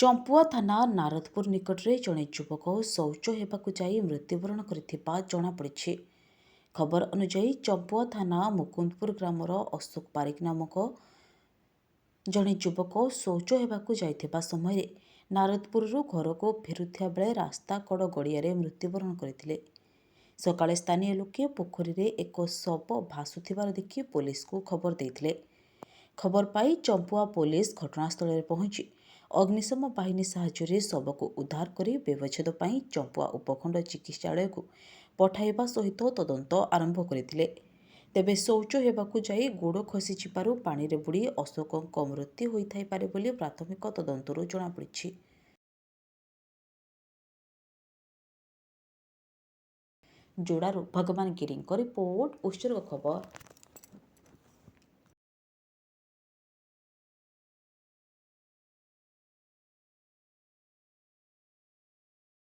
ଚମ୍ପୁଆ ଥାନା ନାରଦପୁର ନିକଟରେ ଜଣେ ଯୁବକ ଶୌଚ ହେବାକୁ ଯାଇ ମୃତ୍ୟୁବରଣ କରିଥିବା ଜଣାପଡ଼ିଛି। ଖବର ଅନୁଯାୟୀ ଚମ୍ପୁଆ ଥାନା ମୁକୁନ୍ଦପୁର ଗ୍ରାମର ଅଶୋକ ପାରିକ ନାମକ ଜଣେ ଯୁବକ ଶୌଚ ହେବାକୁ ଯାଇଥିବା ସମୟରେ ନାରଦପୁରରୁ ଘରକୁ ଫେରୁଥିବା ବେଳେ ରାସ୍ତା କଡ଼ ଗଡ଼ିଆରେ ମୃତ୍ୟୁବରଣ କରିଥିଲେ। ସକାଳେ ସ୍ଥାନୀୟ ଲୋକେ ପୋଖରୀରେ ଏକ ଶବ ଭାସୁଥିବାର ଦେଖି ପୋଲିସକୁ ଖବର ଦେଇଥିଲେ। ଖବର ପାଇ ଚମ୍ପୁଆ ପୋଲିସ ଘଟଣାସ୍ଥଳରେ ପହଞ୍ଚି ଅଗ୍ନିଶମ ବାହିନୀ ସାହାଯ୍ୟରେ ଶବକୁ ଉଦ୍ଧାର କରି ବ୍ୟବଚ୍ଛେଦ ପାଇଁ ଚମ୍ପୁଆ ଉପଖଣ୍ଡ ଚିକିତ୍ସାଳୟକୁ ପଠାଇବା ସହିତ ତଦନ୍ତ ଆରମ୍ଭ କରିଥିଲେ। ତେବେ ଶୌଚ ହେବାକୁ ଯାଇ ଗୋଡ଼ ଖସିଯିବାରୁ ପାଣିରେ ବୁଡ଼ି ଅଶୋକଙ୍କ ମୃତ୍ୟୁ ହୋଇଥାଇପାରେ ବୋଲି ପ୍ରାଥମିକ ତଦନ୍ତରୁ ଜଣାପଡ଼ିଛି। ଯୋଡ଼ାରୁ ଭଗବାନ ଗିରିଙ୍କ ରିପୋର୍ଟ, ଉତ୍ସର୍ଗ ଖବର।